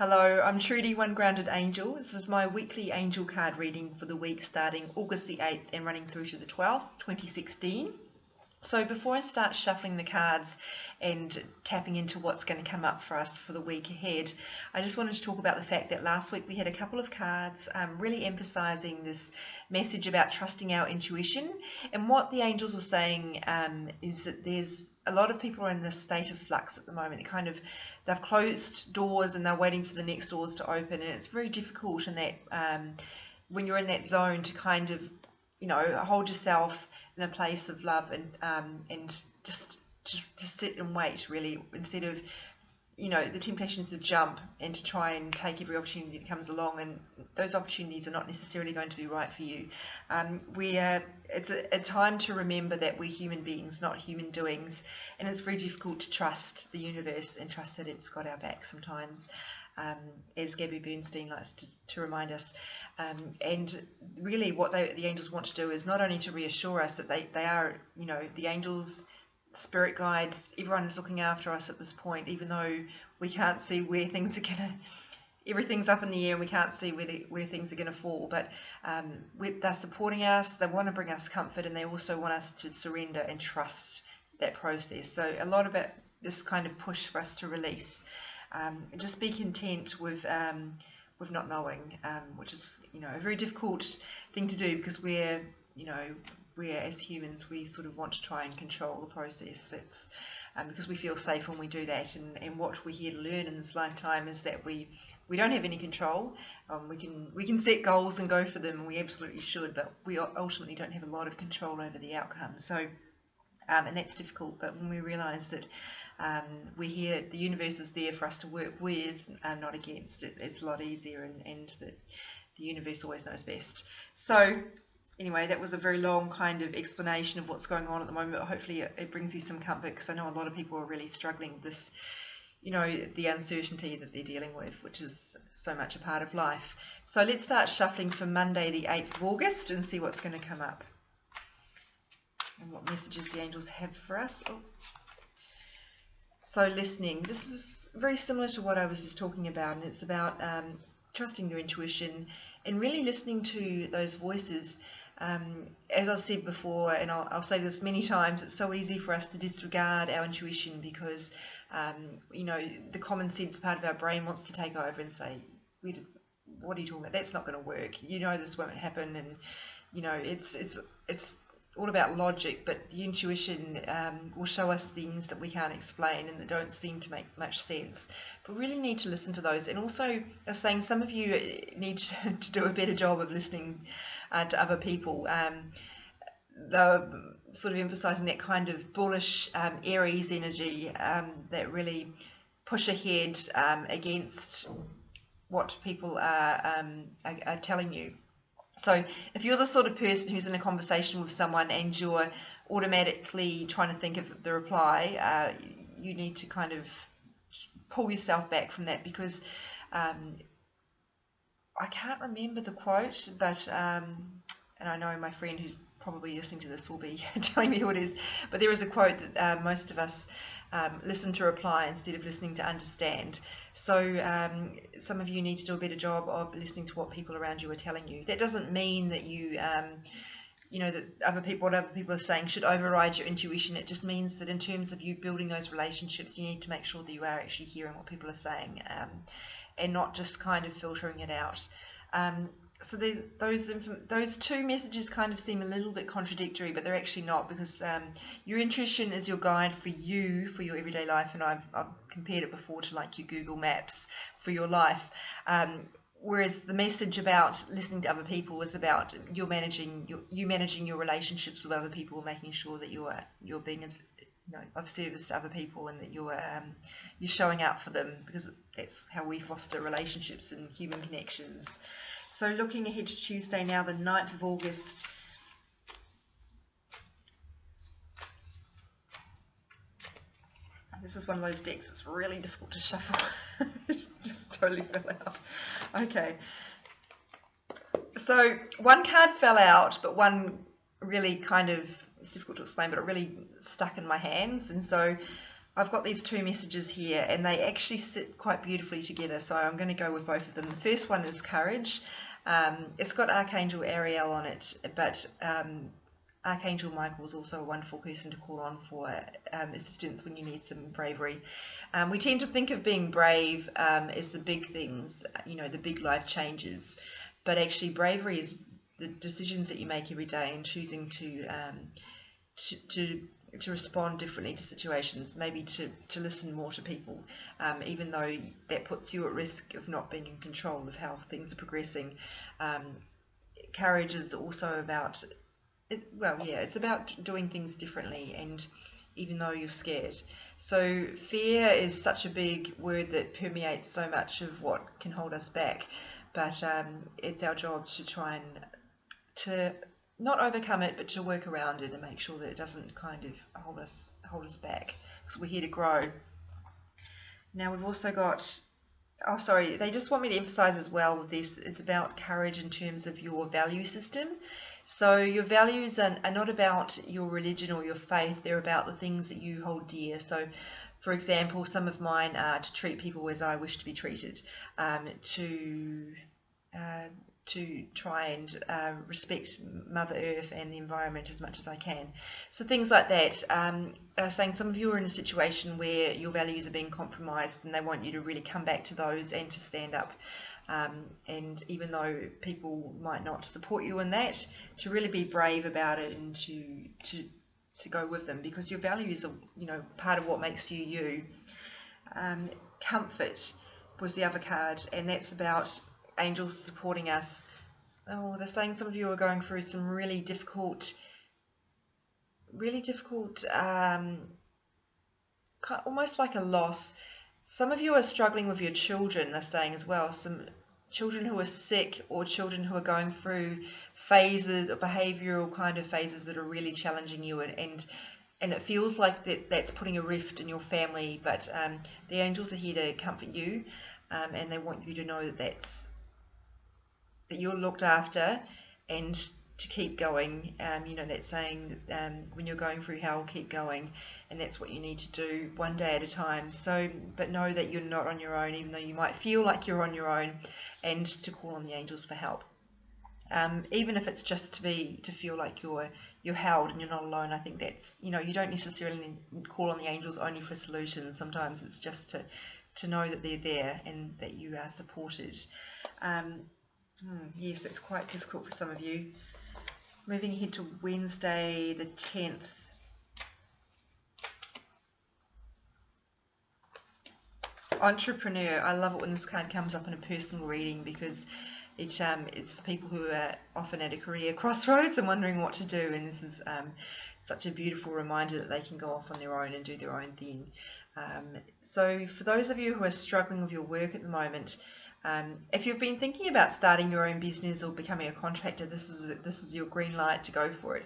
Hello, I'm Trudy, One Grounded Angel. This is my weekly angel card reading for the week starting August the 8th and running through to the 12th, 2016. So before I start shuffling the cards and tapping into what's going to come up for us for the week ahead, I just wanted to talk about the fact that last week we had a couple of cards really emphasizing this message about trusting our intuition. And what the angels were saying is that there's a lot of people are in this state of flux at the moment. They've closed doors and they're waiting for the next doors to open, and it's very difficult in that when you're in that zone to kind of hold yourself in a place of love and just to sit and wait, really, instead of the temptation is to jump and to try and take every opportunity that comes along, and those opportunities are not necessarily going to be right for you. It's a time to remember that we're human beings, not human doings, and it's very difficult to trust the universe and trust that it's got our back sometimes. As Gabby Bernstein likes to remind us. And really what the angels want to do is not only to reassure us that they are, the angels, spirit guides, everyone is looking after us at this point, even though we can't see where things are going to, everything's up in the air and we can't see where things are going to fall. But they're supporting us, they want to bring us comfort, and they also want us to surrender and trust that process. So a lot of it, this kind of push for us to release. Just be content with not knowing, which is a very difficult thing to do, because we're as humans, we sort of want to try and control the process. It's because we feel safe when we do that, and what we're here to learn in this lifetime is that we don't have any control. We can set goals and go for them, and we absolutely should, but we ultimately don't have a lot of control over the outcome. So and that's difficult, but when we realise that we're here, the universe is there for us to work with, not against it, it's a lot easier, and that the universe always knows best. So anyway, that was a very long kind of explanation of what's going on at the moment, but hopefully it brings you some comfort, because I know a lot of people are really struggling with this, the uncertainty that they're dealing with, which is so much a part of life. So let's start shuffling for Monday the 8th of August and see what's going to come up and what messages the angels have for us. So listening, this is very similar to what I was just talking about, and it's about trusting your intuition and really listening to those voices. As I said before, and I'll say this many times, it's so easy for us to disregard our intuition because, the common sense part of our brain wants to take over and say, what are you talking about? That's not going to work. This won't happen, and, it's all about logic, but the intuition will show us things that we can't explain and that don't seem to make much sense. But we really need to listen to those. And also, I was saying, some of you need to do a better job of listening to other people. They're sort of emphasising that kind of bullish Aries energy that really push ahead against what people are telling you. So if you're the sort of person who's in a conversation with someone and you're automatically trying to think of the reply, you need to kind of pull yourself back from that, because I can't remember the quote, but and I know my friend who's probably listening to this will be telling me who it is, but there is a quote that most of us listen to reply instead of listening to understand. So some of you need to do a better job of listening to what people around you are telling you. That doesn't mean that you that what other people are saying should override your intuition. It just means that in terms of you building those relationships, you need to make sure that you are actually hearing what people are saying, and not just kind of filtering it out. So those two messages kind of seem a little bit contradictory, but they're actually not, because your intuition is your guide for you, for your everyday life, and I've compared it before to like your Google Maps for your life. Whereas the message about listening to other people is about you managing your relationships with other people, making sure that you're being of service to other people, and that you're showing up for them, because that's how we foster relationships and human connections. So looking ahead to Tuesday now, the 9th of August. This is one of those decks that's really difficult to shuffle. It just totally fell out. Okay. So one card fell out, but one really kind of, it's difficult to explain, but it really stuck in my hands. And so I've got these two messages here, and they actually sit quite beautifully together, so I'm going to go with both of them. The first one is courage. It's got Archangel Ariel on it, but Archangel Michael is also a wonderful person to call on for assistance when you need some bravery. We tend to think of being brave as the big things, the big life changes, but actually bravery is the decisions that you make every day and choosing to respond differently to situations, maybe to listen more to people, even though that puts you at risk of not being in control of how things are progressing. Courage is also about, it's about doing things differently, and even though you're scared. So fear is such a big word that permeates so much of what can hold us back, but it's our job to try and to not overcome it, but to work around it and make sure that it doesn't kind of hold us back, because we're here to grow. Now we've also got, they just want me to emphasize as well with this, it's about courage in terms of your value system. So your values are not about your religion or your faith, they're about the things that you hold dear. So for example, some of mine are to treat people as I wish to be treated, to try and respect Mother Earth and the environment as much as I can. So things like that. Saying some of you are in a situation where your values are being compromised, and they want you to really come back to those and to stand up. And even though people might not support you in that, to really be brave about it and to go with them, because your values are part of what makes you you. Comfort was the other card, and that's about angels supporting us. They're saying some of you are going through some really difficult, almost like a loss. Some of you are struggling with your children, they're saying as well. Some children who are sick, or children who are going through phases or behavioural kind of phases that are really challenging you, and it feels like that's putting a rift in your family, but the angels are here to comfort you, and they want you to know that you're looked after and to keep going. That saying, when you're going through hell, keep going, and that's what you need to do, one day at a time. So, but know that you're not on your own, even though you might feel like you're on your own, and to call on the angels for help. Even if it's just to feel like you're held and you're not alone. I think that's, you don't necessarily call on the angels only for solutions. Sometimes it's just to know that they're there and that you are supported. Yes, that's quite difficult for some of you. Moving ahead to Wednesday the 10th. Entrepreneur. I love it when this card comes up in a personal reading, because it's for people who are often at a career crossroads and wondering what to do, and this is such a beautiful reminder that they can go off on their own and do their own thing. So for those of you who are struggling with your work at the moment, if you've been thinking about starting your own business or becoming a contractor, this is your green light to go for it.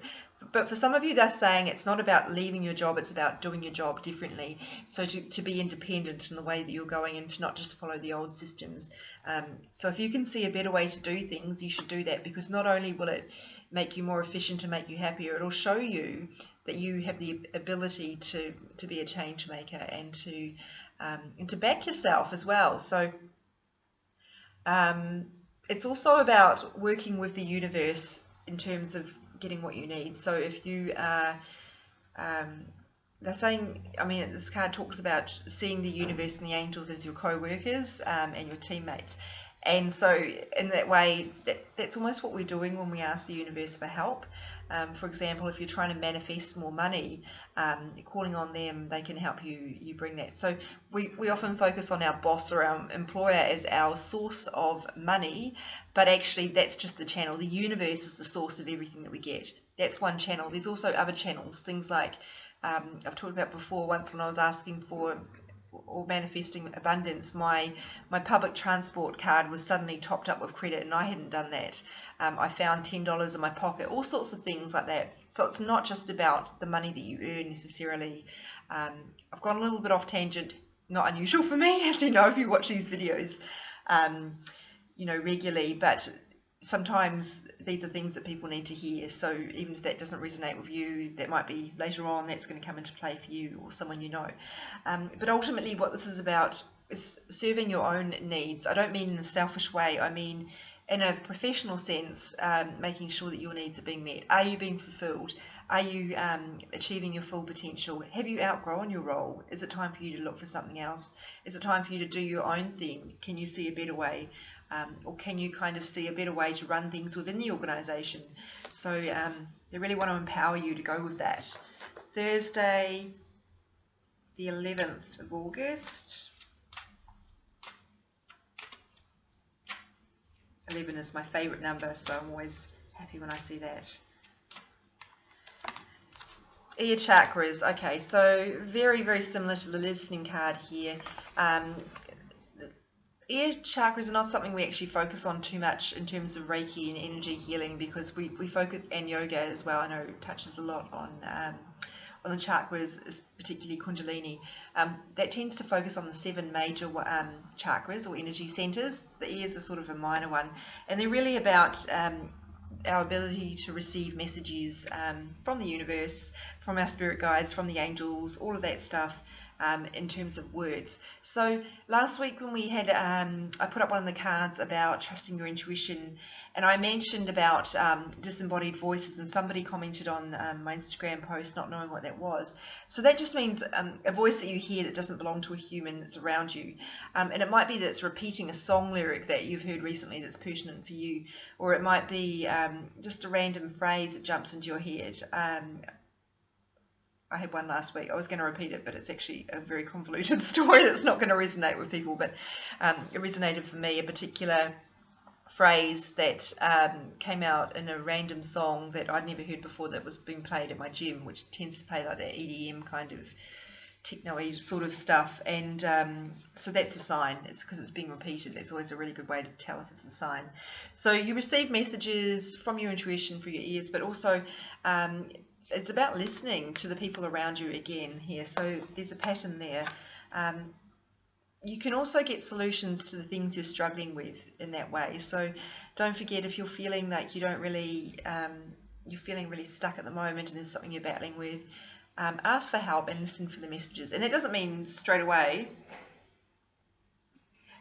But for some of you, they're saying it's not about leaving your job, it's about doing your job differently. So to be independent in the way that you're going, and to not just follow the old systems. So if you can see a better way to do things, you should do that, because not only will it make you more efficient and make you happier, it'll show you that you have the ability to be a change maker, and to back yourself as well. So it's also about working with the universe in terms of getting what you need. So if you are, they're saying, this card talks about seeing the universe and the angels as your co-workers and your teammates. And so in that way, that's almost what we're doing when we ask the universe for help. For example, if you're trying to manifest more money, calling on them, they can help you bring that. So we often focus on our boss or our employer as our source of money, but actually that's just the channel. The universe is the source of everything that we get. That's one channel. There's also other channels, things like I've talked about before. Once when I was asking for or manifesting abundance, my public transport card was suddenly topped up with credit, and I hadn't done that. I found $10 in my pocket, all sorts of things like that. So it's not just about the money that you earn necessarily. I've gone a little bit off tangent, not unusual for me, as you know if you watch these videos regularly, but sometimes these are things that people need to hear. So even if that doesn't resonate with you, that might be later on that's going to come into play for you or someone you know. But ultimately what this is about is serving your own needs. I don't mean in a selfish way. I mean in a professional sense, making sure that your needs are being met. Are you being fulfilled? Are you achieving your full potential? Have you outgrown your role? Is it time for you to look for something else? Is it time for you to do your own thing? Can you see a better way? Or can you kind of see a better way to run things within the organisation? So they really want to empower you to go with that. Thursday, the 11th of August. 11 is my favourite number, so I'm always happy when I see that. Ear chakras. Okay, so very, very similar to the listening card here. Ear chakras are not something we actually focus on too much in terms of Reiki and energy healing, because we focus, and yoga as well, I know touches a lot on the chakras, particularly Kundalini. That tends to focus on the 7 major chakras or energy centers. The ears are sort of a minor one, and they're really about our ability to receive messages from the universe, from our spirit guides, from the angels, all of that stuff. In terms of words. So last week when we had, I put up one of the cards about trusting your intuition, and I mentioned about disembodied voices, and somebody commented on my Instagram post not knowing what that was. So that just means a voice that you hear that doesn't belong to a human that's around you. And it might be that it's repeating a song lyric that you've heard recently that's pertinent for you, or it might be just a random phrase that jumps into your head. I had one last week. I was going to repeat it, but it's actually a very convoluted story that's not going to resonate with people. But it resonated for me, a particular phrase that came out in a random song that I'd never heard before that was being played at my gym, which tends to play like that EDM kind of techno-y sort of stuff. And so that's a sign. It's because it's being repeated. It's always a really good way to tell if it's a sign. So you receive messages from your intuition through your ears, but also it's about listening to the people around you again here. So there's a pattern there. You can also get solutions to the things you're struggling with in that way. So don't forget, if you're feeling like you don't really, you're feeling really stuck at the moment and there's something you're battling with, ask for help and listen for the messages. And it doesn't mean straight away.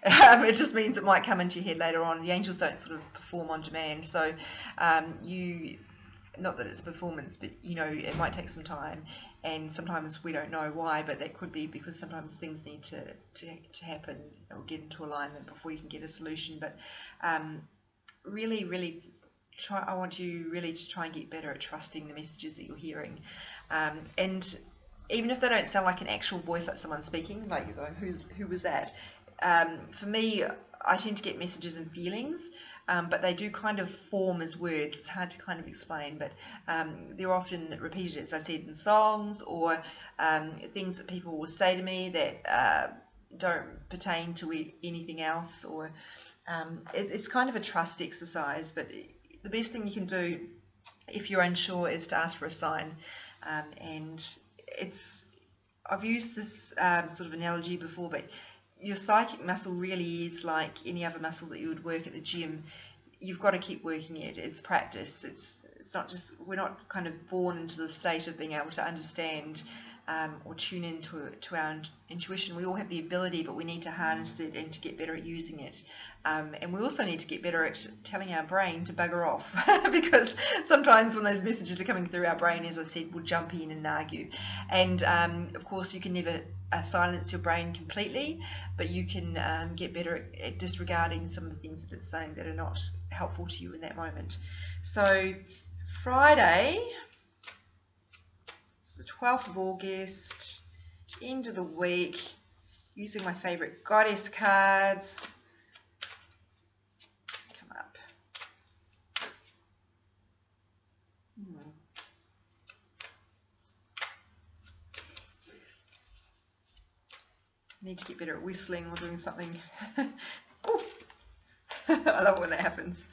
It just means it might come into your head later on. The angels don't sort of perform on demand. So not that it's a performance, but it might take some time, and sometimes we don't know why, but that could be because sometimes things need to happen or get into alignment before you can get a solution. But really I want you really to try and get better at trusting the messages that you're hearing, and even if they don't sound like an actual voice, like someone speaking, like you're going, who was that? For me, I tend to get messages and feelings, but they do kind of form as words. It's hard to kind of explain, but they're often repeated, as I said, in songs, or things that people will say to me that don't pertain to anything else, or it's kind of a trust exercise. But the best thing you can do if you're unsure is to ask for a sign, and I've used this sort of analogy before, but your psychic muscle really is like any other muscle that you would work at the gym. You've got to keep working it. It's practice. It's not just, we're not kind of born into the state of being able to understand or tune into our intuition. We all have the ability, but we need to harness it and to get better at using it. And we also need to get better at telling our brain to bugger off, because sometimes when those messages are coming through, our brain, as I said, will jump in and argue. And of course, you can never silence your brain completely, but you can get better at disregarding some of the things that it's saying that are not helpful to you in that moment. So Friday, it's the 12th of August, end of the week, using my favourite goddess cards. Come up. Need to get better at whistling or doing something. I love when that happens.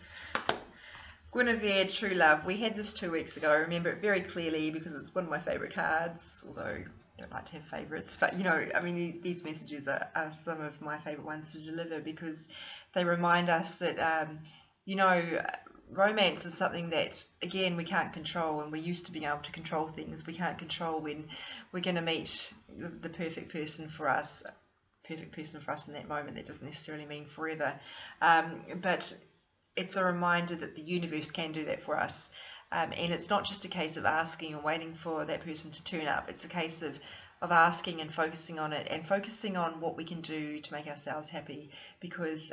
Guinevere, True Love. We had this 2 weeks ago. I remember it very clearly because it's one of my favourite cards, although I don't like to have favourites. But, I mean, these messages are some of my favourite ones to deliver, because they remind us that you know, romance is something that, again, we can't control, and we're used to being able to control things. We can't control when we're going to meet the perfect person for us in that moment. That doesn't necessarily mean forever, but it's a reminder that the universe can do that for us. And it's not just a case of asking and waiting for that person to turn up. It's a case of asking and focusing on it, and focusing on what we can do to make ourselves happy, because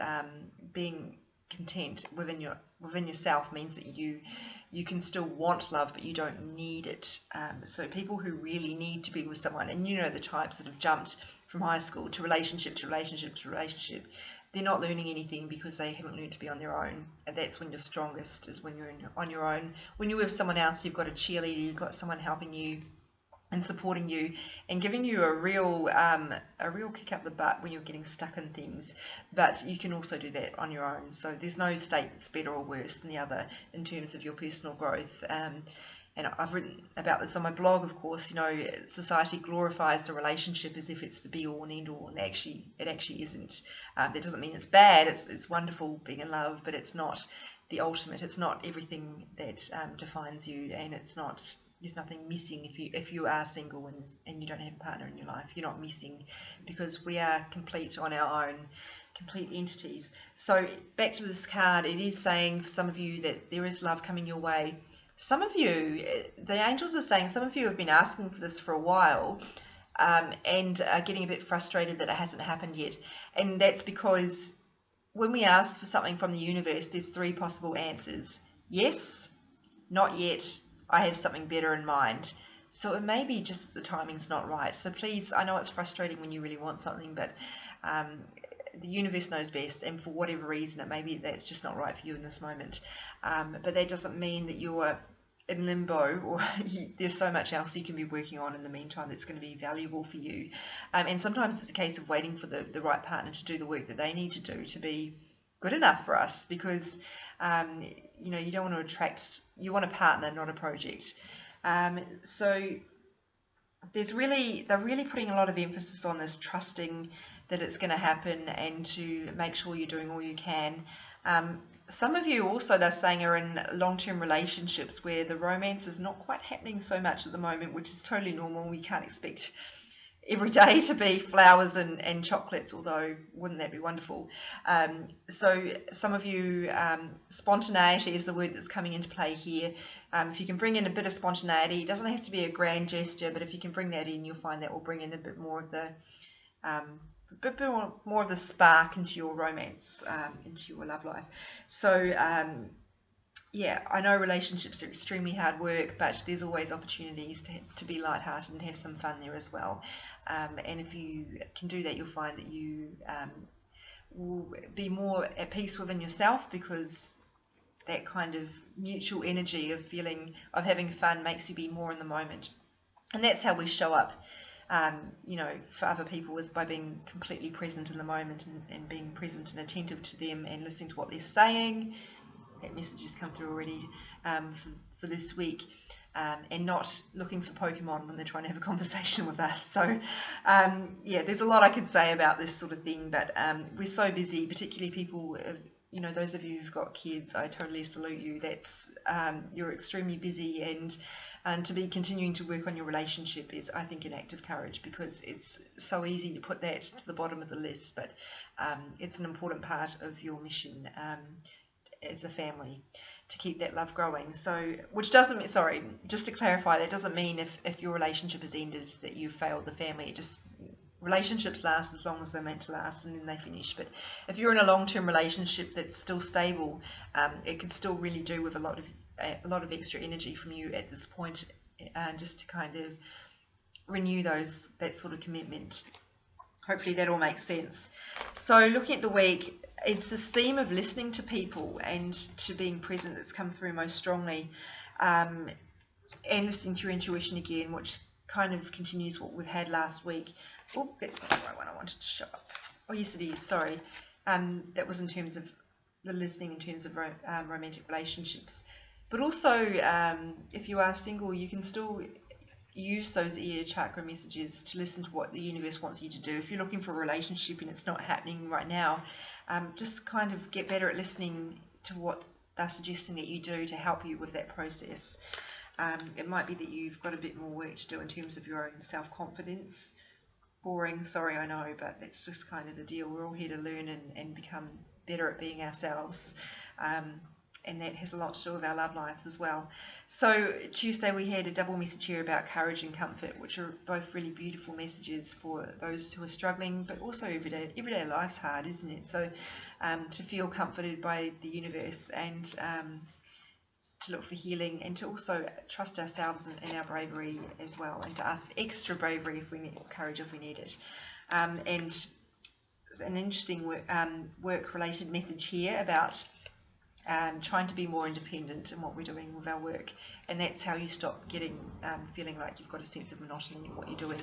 being content within yourself means that you can still want love, but you don't need it. So people who really need to be with someone, and you know the types that have jumped from high school to relationship to relationship to relationship, they're not learning anything because they haven't learned to be on their own. And that's when you're strongest, is when you're on your own. When you're with someone else, you've got a cheerleader, you've got someone helping you and supporting you and giving you a real kick up the butt when you're getting stuck in things. But you can also do that on your own. So there's no state that's better or worse than the other in terms of your personal growth. And I've written about this on my blog, of course. Society glorifies the relationship as if it's the be-all and end-all, and it actually isn't. That doesn't mean it's bad. It's wonderful being in love, but it's not the ultimate. It's not everything that defines you, and there's nothing missing if you are single and you don't have a partner in your life. You're not missing, because we are complete on our own, complete entities. So back to this card, it is saying for some of you that there is love coming your way. Some of you, the angels are saying, some of you have been asking for this for a while, and are getting a bit frustrated that it hasn't happened yet. And that's because when we ask for something from the universe, there's 3 possible answers. Yes, not yet, I have something better in mind. So it may be just the timing's not right. So please, I know it's frustrating when you really want something, but the universe knows best, and for whatever reason, it may be that's just not right for you in this moment. But that doesn't mean that you're in limbo, or there's so much else you can be working on in the meantime that's going to be valuable for you. And sometimes it's a case of waiting for the right partner to do the work that they need to do to be good enough for us, because you don't want to attract, you want a partner, not a project. So they're really putting a lot of emphasis on this, trusting that it's going to happen, and to make sure you're doing all you can. Some of you also, they're saying, are in long-term relationships where the romance is not quite happening so much at the moment, which is totally normal. We can't expect every day to be flowers and chocolates, although wouldn't that be wonderful? So some of you, spontaneity is the word that's coming into play here. If you can bring in a bit of spontaneity, it doesn't have to be a grand gesture, but if you can bring that in, you'll find that will bring in a bit more of the more of the spark into your romance, into your love life. So yeah, I know relationships are extremely hard work, but there's always opportunities to be lighthearted and have some fun there as well. And if you can do that, you'll find that you will be more at peace within yourself, because that kind of mutual energy of having fun makes you be more in the moment. And that's how we show up, for other people, is by being completely present in the moment, and being present and attentive to them and listening to what they're saying. That message has come through already for this week, and not looking for Pokemon when they're trying to have a conversation with us. So yeah, there's a lot I could say about this sort of thing, but we're so busy, particularly people, those of you who've got kids, I totally salute you. That's you're extremely busy, and to be continuing to work on your relationship is, I think, an act of courage, because it's so easy to put that to the bottom of the list, but it's an important part of your mission as a family, to keep that love growing. So, which doesn't mean, sorry, just to clarify, that doesn't mean if your relationship has ended that you've failed the family. Relationships last as long as they're meant to last, and then they finish. But if you're in a long-term relationship that's still stable, it can still really do with a lot of extra energy from you at this point, just to kind of renew that sort of commitment. Hopefully that all makes sense. So looking at the week, it's this theme of listening to people and to being present that's come through most strongly, and listening to your intuition again, which kind of continues what we've had last week. Oh, that's not the right one I wanted to show up. Oh, yes it is, sorry. That was in terms of the listening in terms of romantic relationships. But also, if you are single, you can still use those ear chakra messages to listen to what the universe wants you to do. If you're looking for a relationship and it's not happening right now, just kind of get better at listening to what they're suggesting that you do to help you with that process. It might be that you've got a bit more work to do in terms of your own self-confidence. Boring, sorry, I know, but that's just kind of the deal. We're all here to learn and become better at being ourselves. And that has a lot to do with our love lives as well. So Tuesday we had a double message here about courage and comfort, which are both really beautiful messages for those who are struggling, but also everyday life's hard, isn't it? So to feel comforted by the universe, and to look for healing, and to also trust ourselves and our bravery as well, and to ask for extra bravery if we need courage if we need it. And an interesting work-related message here about trying to be more independent in what we're doing with our work, and that's how you stop feeling like you've got a sense of monotony in what you're doing.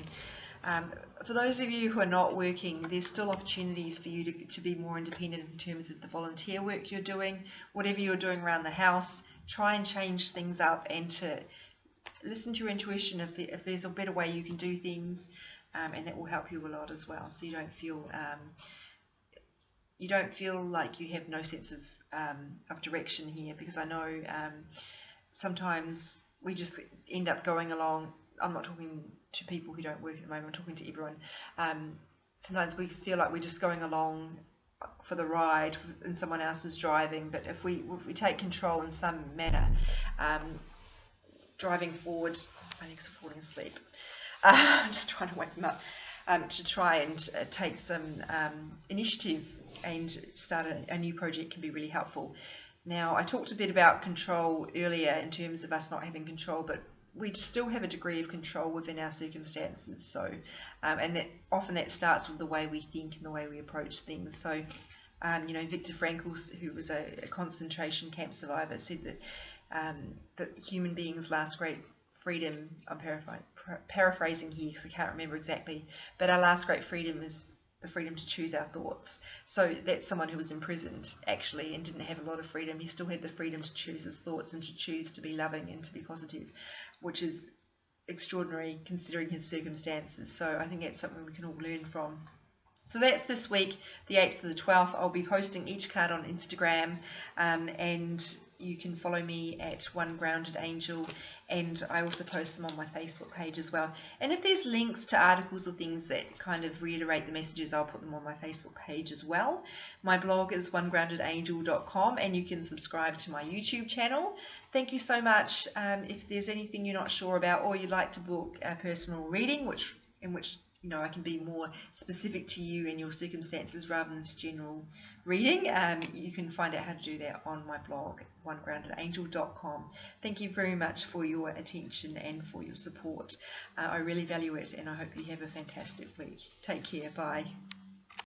For those of you who are not working, there's still opportunities for you to be more independent in terms of the volunteer work you're doing. Whatever you're doing around the house, try and change things up, and to listen to your intuition if there's a better way you can do things, and that will help you a lot as well, so you don't feel like you have no sense of direction here, because I know sometimes we just end up going along. I'm not talking to people who don't work at the moment, I'm talking to everyone. Sometimes we feel like we're just going along for the ride and someone else is driving, but if we take control in some manner, driving forward, my legs are falling asleep, I'm just trying to wake them up, to try and take some initiative and start a new project can be really helpful. Now, I talked a bit about control earlier in terms of us not having control, but we still have a degree of control within our circumstances. So, and that often that starts with the way we think and the way we approach things. So, Viktor Frankl, who was a concentration camp survivor, said that human beings' last great freedom, I'm paraphrasing here because I can't remember exactly, but our last great freedom is the freedom to choose our thoughts. So that's someone who was imprisoned actually and didn't have a lot of freedom. He still had the freedom to choose his thoughts and to choose to be loving and to be positive, which is extraordinary considering his circumstances. So I think that's something we can all learn from. So that's this week, the 8th to the 12th. I'll be posting each card on Instagram, and you can follow me at One Grounded Angel, and I also post them on my Facebook page as well. And if there's links to articles or things that kind of reiterate the messages, I'll put them on my Facebook page as well. My blog is onegroundedangel.com, and you can subscribe to my YouTube channel. Thank you so much. If there's anything you're not sure about, or you'd like to book a personal reading, in which I can be more specific to you and your circumstances rather than just general reading, you can find out how to do that on my blog, onegroundedangel.com. Thank you very much for your attention and for your support. I really value it, and I hope you have a fantastic week. Take care. Bye.